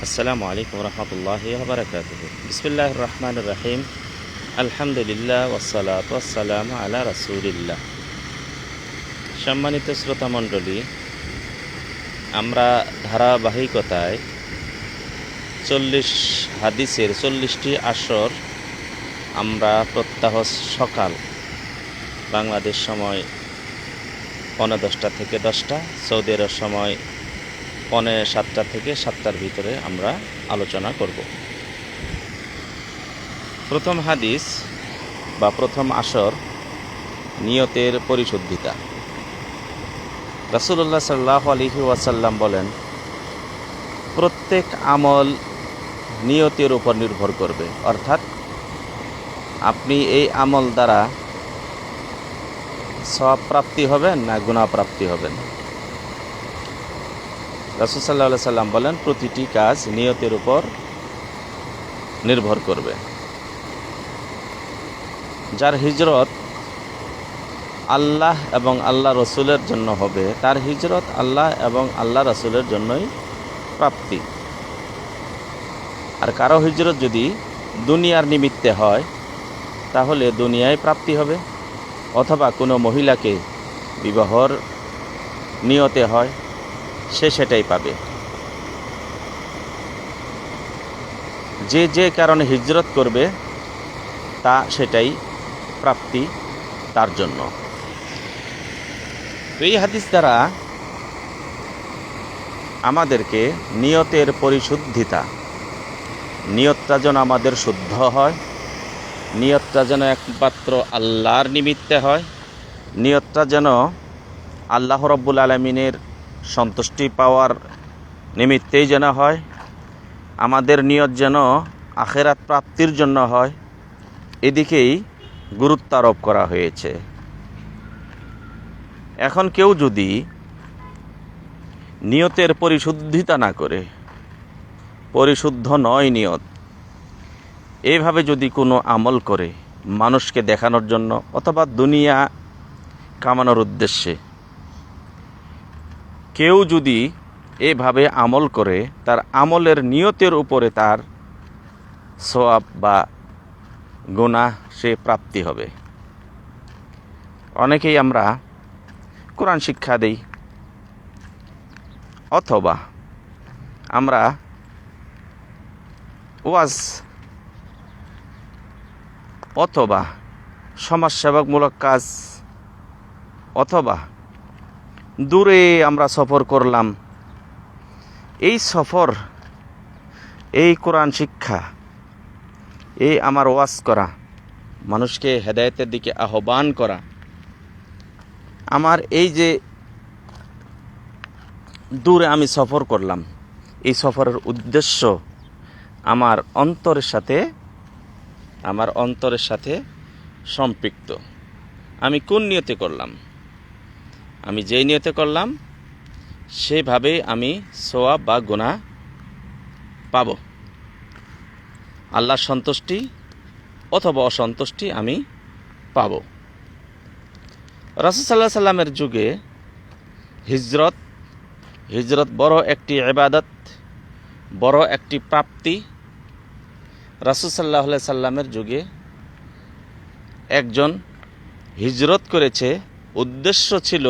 আসসালামু আলাইকুম রহমতুল্লাহি ওয়া বারাকাতুহু। বিসমিল্লাহির রহমানির রহিম। আলহামদুলিল্লাহ ওয়াসসালাতু ওয়াসসালামু আলা রাসূলিল্লাহ। সম্মানিত শ্রোতা মণ্ডলী, আমরা ধারাবাহিকতায় 40 হাদিসের 40টি আসর আমরা প্রত্যাহ সকাল বাংলাদেশ সময় 10:15 থেকে 10টা, সৌদি আরব সময় 6:45 থেকে 7টার ভিতরে আমরা আলোচনা করব। প্রথম হাদিস বা প্রথম আসর, নিয়তের পরিশুদ্ধিতা। রাসূলুল্লাহ সাল্লাল্লাহু আলাইহি ওয়াসাল্লাম বলেন, প্রত্যেক আমল নিয়তের উপর নির্ভর করবে, অর্থাৎ আপনি এই আমল দ্বারা সওয়াব প্রাপ্তি হবেন না গুনাহ প্রাপ্তি হবেন। রাসূল সাল্লাল্লাহু আলাইহি সাল্লাম বলেন, প্রতিটি কাজ নিয়তের উপর নির্ভর করবে। যার হিজরত আল্লাহ এবং আল্লাহ রসুলের জন্য হবে, তার হিজরত আল্লাহ এবং আল্লাহ রসুলের জন্যই প্রাপ্তি। আর কারো হিজরত যদি দুনিয়ার নিমিত্তে হয়, তাহলে দুনিয়ায় প্রাপ্তি হবে, অথবা কোনো মহিলাকে বিবাহর নিয়তে হয়, সে সেটাই পাবে। যে যে কারণে হিজরত করবে, তা সেটাই প্রাপ্তি তার জন্য। এই হাদিস দ্বারা আমাদেরকে নিয়তের পরিশুদ্ধিতা, নিয়তটা যেন আমাদের শুদ্ধ হয়, নিয়তটা যেন একমাত্র আল্লাহর নিমিত্তে হয়, নিয়তটা যেন আল্লাহ রাব্বুল আলামিনের সন্তুষ্টি পাওয়ার নিমিত্তেই যেন হয়, আমাদের নিয়ত যেন আখিরাত প্রাপ্তির জন্য হয়, এদিকেই গুরুত্ব আরোপ করা হয়েছে। এখন কেউ যদি নিয়তের পরিশুদ্ধিতা না করে, পরিশুদ্ধ নয় নিয়ত, এইভাবে যদি কোনো আমল করে মানুষকে দেখানোর জন্য অথবা দুনিয়া কামানোর উদ্দেশ্যে, কেউ যদি এভাবে আমল করে, তার আমলের নিয়তের উপরে তার সওয়াব বা গুনাহ সে প্রাপ্তি হবে। অনেকেই আমরা কোরআন শিক্ষা দেই, অথবা আমরা ওয়াজ অথবা সমাজসেবামূলক কাজ, অথবা দূরে আমরা সফর করলাম, এই সফর, এই কোরআন শিক্ষা, এই আমার ওয়াজ করা, মানুষকে হেদায়েতের দিকে আহ্বান করা, আমার এই যে দূরে আমি সফর করলাম, এই সফরের উদ্দেশ্য আমার অন্তরের সাথে সম্পৃক্ত। আমি কোন নিয়তে করলাম, আমি যেই নিয়তে করলাম সেভাবে আমি সওয়াব বা গুনাহ পাব। আল্লাহর সন্তুষ্টি অথবা অসন্তুষ্টি আমি পাব। রাসূল সাল্লাল্লাহু আলাইহি সাল্লামের যুগে হিজরত বড় একটি ইবাদত, বড় একটি প্রাপ্তি। রাসূল সাল্লাল্লাহু আলাইহি সাল্লামের যুগে একজন হিজরত করেছে, উদ্দেশ্য ছিল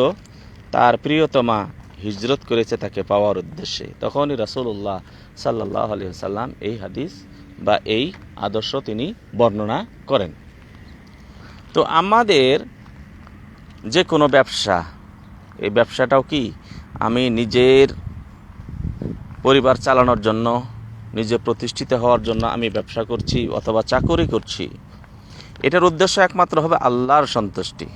তার প্রিয়তমা হিজরত করেছে তাকে পাওয়ার উদ্দেশ্যে। তখনই রাসূলুল্লাহ সাল্লাল্লাহু আলাইহি সাল্লাম এই হাদিস বা এই আদর্শ তিনি বর্ণনা করেন। তো আমাদের যে কোনো ব্যবসা, এই ব্যবসাটাও কি আমি নিজের পরিবার চালানোর জন্য, নিজে প্রতিষ্ঠিত হওয়ার জন্য আমি ব্যবসা করছি অথবা চাকরি করছি, এটার উদ্দেশ্য একমাত্র হবে আল্লাহর সন্তুষ্টি।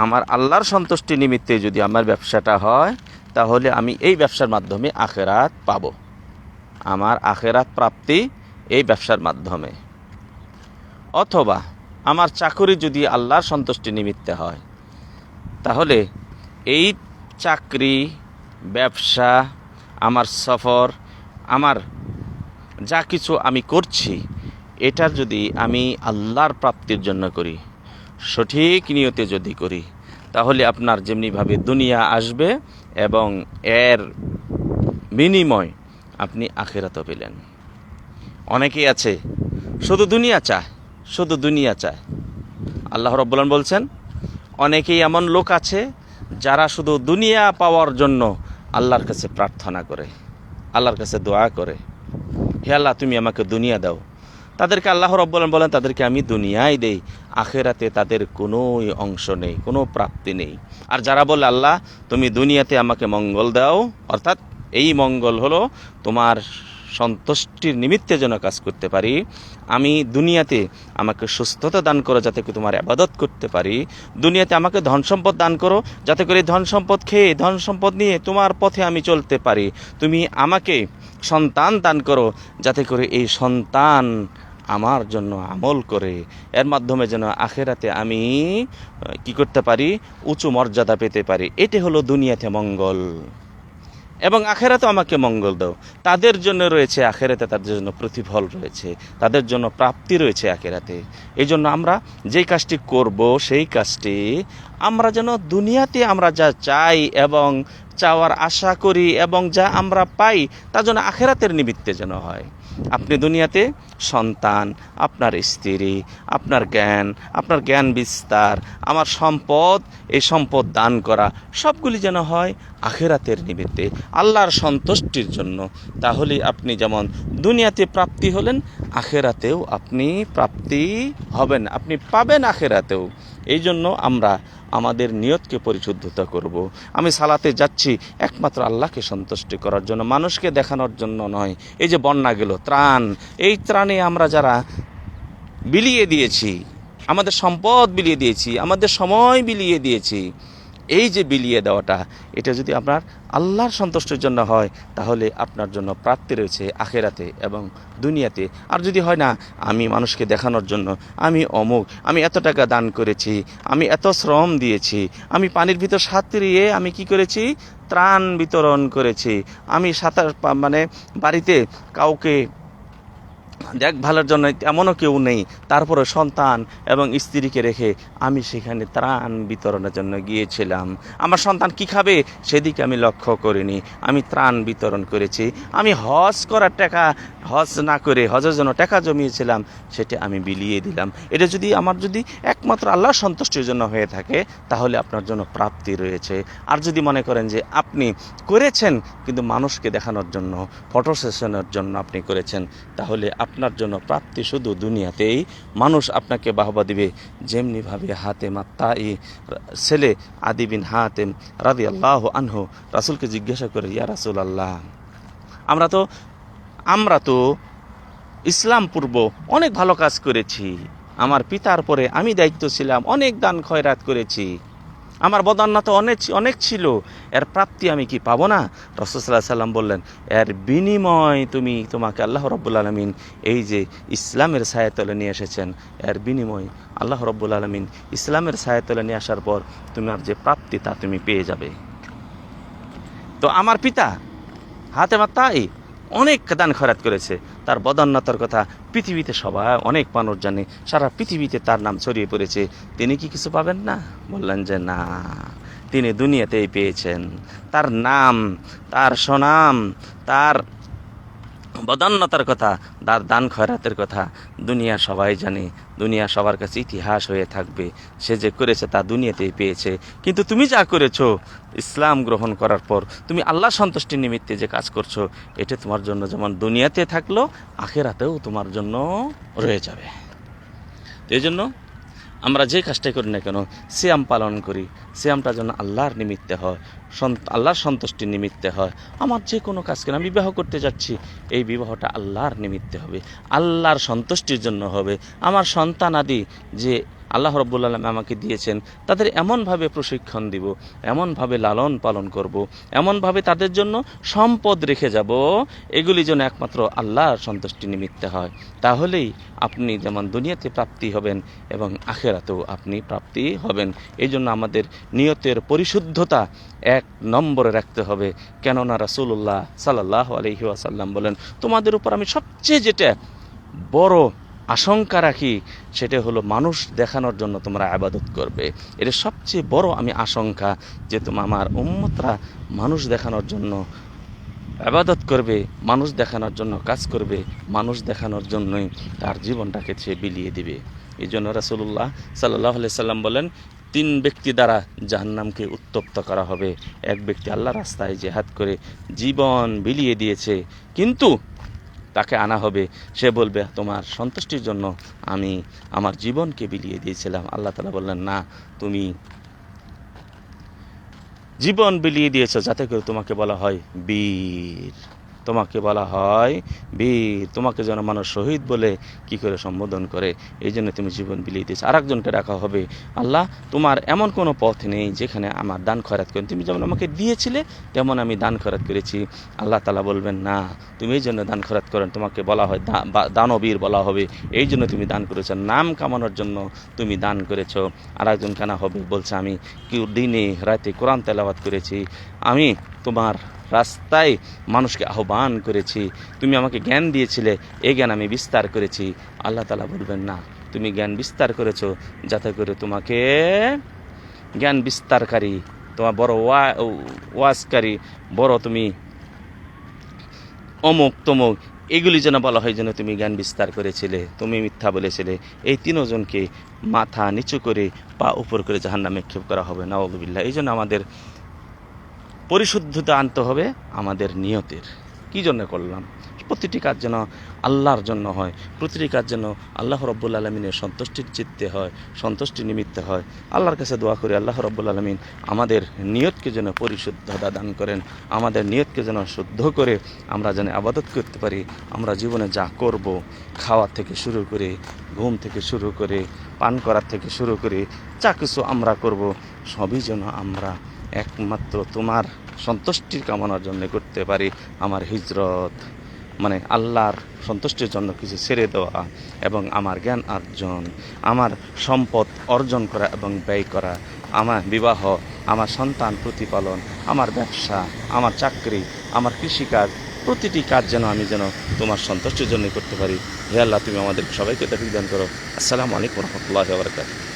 আমার আল্লাহর সন্তুষ্টি নিমিত্তে যদি আমার ব্যবসাটা হয়, তাহলে আমি এই ব্যবসার মাধ্যমে আখিরাত পাব। আমার আখিরাত প্রাপ্তি এই ব্যবসার মাধ্যমে। অথবা আমার চাকরি যদি আল্লাহর সন্তুষ্টি নিমিত্তে হয়, তাহলে এই চাকরি, ব্যবসা, আমার সফর, আমার যা কিছু আমি করছি, এটার যদি আমি আল্লাহর প্রাপ্তির জন্য করি, সঠিক নিয়তে যদি করি, তাহলে আপনার যেমনিভাবে দুনিয়া আসবে এবং এর বিনিময় আপনি আখিরাতও পেলেন। অনেকেই আছে শুধু দুনিয়া চায়, শুধু দুনিয়া চায়। আল্লাহ রাব্বুল আলামিন বলছেন, অনেকেই এমন লোক আছে যারা শুধু দুনিয়া পাওয়ার জন্য আল্লাহর কাছে প্রার্থনা করে, আল্লাহর কাছে দোয়া করে, হে আল্লাহ তুমি আমাকে দুনিয়া দাও। তাদেরকে আল্লাহ রাব্বুল আলামিন বলেন, তাদেরকে আমি দুনিয়াই দেই, আখিরাতে তাদের কোনোই অংশ নেই, কোনো প্রাপ্তি নেই। আর যারা বলে আল্লাহ তুমি দুনিয়াতে আমাকে মঙ্গল দাও, অর্থাৎ এই মঙ্গল হলো তোমার সন্তুষ্টির নিমিত্তে যেন কাজ করতে পারি, আমি দুনিয়াতে আমাকে সুস্থতা দান করো যাতে করে তোমার ইবাদত করতে পারি, দুনিয়াতে আমাকে ধন সম্পদ দান করো যাতে করে ধন সম্পদ খেয়ে ধন সম্পদ নিয়ে তোমার পথে আমি চলতে পারি, তুমি আমাকে সন্তান দান করো যাতে করে এই সন্তান আমার জন্য আমল করে এর মাধ্যমে যেন আখেরাতে আমি কি করতে পারি, উঁচু মর্যাদা পেতে পারি। এটি হলো দুনিয়াতে মঙ্গল। এবং আখেরাতে আমাকে মঙ্গল দাও, তাদের জন্য রয়েছে আখেরাতে, তাদের জন্য প্রতিফল রয়েছে, তাদের জন্য প্রাপ্তি রয়েছে আখেরাতে। এই জন্য আমরা যেই কাজটি করব সেই কাজটি আমরা যেন দুনিয়াতে আমরা যা চাই এবং চাওয়ার আশা করি এবং যা আমরা পাই তা যেন আখেরাতের নিমিত্তে যেন হয়। আপনি দুনিয়াতে সন্তান, আপনার স্ত্রী, আপনার জ্ঞান বিস্তার, আমার সম্পদ, এই সম্পদ দান করা সবগুলি যেন হয় আখেরাতের নিমিত্তে, আল্লাহর সন্তুষ্টির জন্য। তাহলে আপনি যেমন দুনিয়াতে প্রাপ্তি হলেন, আখেরাতেও আপনি প্রাপ্তি হবেন, আপনি পাবেন আখেরাতেও। এই জন্য আমরা আমাদের নিয়তকে পরিশুদ্ধতা করব। আমি সালাতে যাচ্ছি একমাত্র আল্লাহকে সন্তুষ্টি করার জন্য, মানুষকে দেখানোর জন্য নয়। এই যে বন্যা গেল, ত্রাণ, এই ত্রাণে আমরা যারা বিলিয়ে দিয়েছি, আমাদের সম্পদ বিলিয়ে দিয়েছি, আমাদের সময় বিলিয়ে দিয়েছি, এই যে বিলিয়ে দেওয়াটা, এটা যদি আপনার আল্লাহর সন্তুষ্টির জন্য হয় তাহলে আপনার জন্য প্রাপ্তি রয়েছে আখেরাতে এবং দুনিয়াতে। আর যদি হয় না, আমি মানুষকে দেখানোর জন্য, আমি অমুক, আমি এত টাকা দান করেছি, আমি এত শ্রম দিয়েছি, আমি পানির ভিতর সাঁতরিয়ে আমি কি করেছি, ত্রাণ বিতরণ করেছি, আমি সাঁতার বাড়িতে কাউকে দেখভালের জন্য এমনও কেউ নেই, তারপরে সন্তান এবং স্ত্রীকে রেখে আমি সেখানে ত্রাণ বিতরণের জন্য গিয়েছিলাম। আমার সন্তান কি খাবে সেদিকে আমি লক্ষ্য করিনি, আমি ত্রাণ বিতরণ করেছি। আমি হজ করার টাকা, হজ না করে হজের জন্য টাকা জমিয়েছিলাম, সেটা আমি বিলিয়ে দিলাম। এটা যদি আমার যদি একমাত্র আল্লাহর সন্তুষ্টির জন্য হয়ে থাকে তাহলে আপনার জন্য প্রাপ্তি রয়েছে। আর যদি মনে করেন যে আপনি করেছেন কিন্তু মানুষকে দেখানোর জন্য, ফটো সেশনের জন্য আপনি করেছেন, তাহলে আপনার জন্য প্রাপ্তি শুধু দুনিয়াতেই। মানুষ আপনাকে বাহবা দিবে, যেমনিভাবে হাতেম আত-তাই ছেলে আদি বিন হাতেম রাদিয়াল্লাহু আনহু রাসূলকে জিজ্ঞাসা করে, ইয়া রাসূলুল্লাহ, আমরা তো ইসলাম পূর্ব অনেক ভালো কাজ করেছি, আমার পিতার পরে আমি দায়িত্ব ছিলাম, অনেক দান খয়রাত করেছি, আমার বদান্যতা অনেক ছিল, এর প্রাপ্তি আমি কি পাবো না? রাসূল সাল্লাল্লাহু আলাইহি সাল্লাম বললেন, এর বিনিময় তোমাকে আল্লাহ রাব্বুল আলামিন এই যে ইসলামের ছায়াতলে নিয়ে এসেছেন, এর বিনিময় আল্লাহ রাব্বুল আলামিন ইসলামের ছায়াতলে নিয়ে আসার পর তোমার যে প্রাপ্তি তা তুমি পেয়ে যাবে। তো আমার পিতা হাতেম আত-তাই অনেক দান খয়রাত করেছে, তার বদান্যতার কথা পৃথিবীতে সবাই, অনেক মানুষ জানে, সারা পৃথিবীতে তার নাম ছড়িয়ে পড়েছে, তিনি কি কিছু পাবেন না? বললেন যে না, তিনি দুনিয়াতেই পেয়েছেন। তার নাম, তার সুনাম, তার বদান্যতার কথা, তার দান খয়রাতের কথা দুনিয়া সবাই জানে, দুনিয়া সবার কাছে ইতিহাস হয়ে থাকবে, সে যে করেছে তা দুনিয়াতেই পেয়েছে। কিন্তু তুমি যা করেছো ইসলাম গ্রহণ করার পর, তুমি আল্লাহ সন্তুষ্টির নিমিত্তে যে কাজ করছো, এটা তোমার জন্য যেমন দুনিয়াতে থাকলো, আখেরাতেও তোমার জন্য রয়ে যাবে। এই জন্য আমরা যে কাজটাই করি না কেন, সিয়াম পালন করি, সিয়ামটা যেন আল্লাহর নিমিত্তে হয়, আল্লাহর সন্তুষ্টির নিমিত্তে হয়। আমার যে কোনো কাজ কেন, আমি বিবাহ করতে যাচ্ছি, এই বিবাহটা আল্লাহর নিমিত্তে হবে, আল্লাহর সন্তুষ্টির জন্য হবে। আমার সন্তান আদি যে আল্লাহ রাব্বুল আলামিন আমাকে দিয়েছেন, তাদের এমনভাবে প্রশিক্ষণ দিব, এমনভাবে লালন পালন করব, এমনভাবে তাদের জন্য সম্পদ রেখে যাব, এগুলি যেন একমাত্র আল্লাহর সন্তুষ্টি নিমিত্তে হয়। তাহলেই আপনি যেমন দুনিয়াতে প্রাপ্তি হবেন এবং আখেরাতেও আপনি প্রাপ্তি হবেন। এই জন্য আমাদের নিয়তের পরিশুদ্ধতা এক নম্বরে রাখতে হবে। কেননা রাসূলুল্লাহ সাল্লাল্লাহু আলাইহি ওয়াসাল্লাম বলেন, তোমাদের উপর আমি সবচেয়ে যেটা বড় আশঙ্কা রাখি সেটা হলো মানুষ দেখানোর জন্য তোমরা ইবাদত করবে। এটা সবচেয়ে বড় আমি আশঙ্কা, যে আমার উম্মতরা মানুষ দেখানোর জন্য ইবাদত করবে, মানুষ দেখানোর জন্য কাজ করবে, মানুষ দেখানোর জন্যই তার জীবনটাকে সে বিলিয়ে দিবে। এই জন্য রাসূলুল্লাহ সাল্লাল্লাহু আলাইহি সাল্লাম বলেন, 3 ব্যক্তি দ্বারা জাহান্নামকে উত্তপ্ত করা হবে। এক ব্যক্তি আল্লাহর রাস্তায় জিহাদ করে জীবন বিলিয়ে দিয়েছে, কিন্তু তাকে আনা হবে, সে বলবে তোমার সন্তুষ্টির জন্য আমি আমার জীবনকে বিলিয়ে দিয়েছিলাম। আল্লাহ তাআলা বললেন, না, তুমি জীবন বিলিয়ে দিয়েছ যাতে করে তোমাকে বলা হয় বীর, তোমাকে বলা হয় বীর, তোমাকে যেন মানুষ শহীদ বলে কি করে সম্বোধন করে, এই জন্য তুমি জীবন বিলিয়ে দিয়েছ। আর একজনকে ডাকা হবে, আল্লাহ তোমার এমন কোনো পথ নেই যেখানে আমার দান খয়রাত করেন, তুমি যেমন আমাকে দিয়েছিলে তেমন আমি দান খয়রাত করেছি। আল্লাহ তাআলা বলবেন, না, তুমি এই জন্য দান খয়রাত করেন, তোমাকে বলা হয় দানবীর বলা হবে, এই জন্য তুমি দান করেছ, নাম কামানোর জন্য তুমি দান করেছ। আর একজন কানা হবে, বলছে আমি দিনে রাতে কোরআন তেলাওয়াত করেছি, আমি তোমার রাস্তায় মানুষকে আহ্বান করেছি, তুমি আমাকে জ্ঞান দিয়েছিলে, এই জ্ঞান আমি বিস্তার করেছি। আল্লাহ তাআলা বলবেন, না, তুমি জ্ঞান বিস্তার করেছো যাতে করে তোমাকে জ্ঞান বিস্তারকারী, তোমার বড় ওয়াজকারী, বড় তুমি অমুক তমুক, এগুলি যেন বলা হয় যেন তুমি জ্ঞান বিস্তার করেছিলে, তুমি মিথ্যা বলেছিলে। এই 3 জনকে মাথা নিচু করে পা উপর করে জাহান্নামে নিক্ষেপ করা হবে, নাউযুবিল্লাহ। এই জন্য আমাদের পরিশুদ্ধতা আনতে হবে আমাদের নিয়তের, কি জন্য করলাম। প্রতিটি কাজ যেন আল্লাহর জন্য হয়, প্রতিটি কাজ যেন আল্লাহ রাব্বুল আলামিনের সন্তুষ্টির চিত্তে হয়, সন্তুষ্টির নিমিত্তে হয়। আল্লাহর কাছে দোয়া করি আল্লাহ রাব্বুল আলামিন আমাদের নিয়তকে যেন পরিশুদ্ধতা দান করেন, আমাদের নিয়তকে যেন শুদ্ধ করে আমরা যেন ইবাদত করতে পারি। আমরা জীবনে যা করব, খাওয়া থেকে শুরু করে, ঘুম থেকে শুরু করে, পান করার থেকে শুরু করে যা কিছু আমরা করব, সবই যেন আমরা একমাত্র তোমার সন্তুষ্টির কামনার জন্য করতে পারি। আমার হিজরত মানে আল্লাহর সন্তুষ্টির জন্য কিছু ছেড়ে দেওয়া, এবং আমার জ্ঞান অর্জন, আমার সম্পদ অর্জন করা এবং ব্যয় করা, আমার বিবাহ, আমার সন্তান প্রতিপালন, আমার ব্যবসা, আমার চাকরি, আমার কৃষিকাজ, প্রতিটি কাজ যেন আমি যেন তোমার সন্তুষ্টির জন্য করতে পারি। হে আল্লাহ, তুমি আমাদের সবাইকে তৌফিক দান করো। আসসালামু আলাইকুম ওয়া রাহমাতুল্লাহি ওয়া বারাকাতুহু।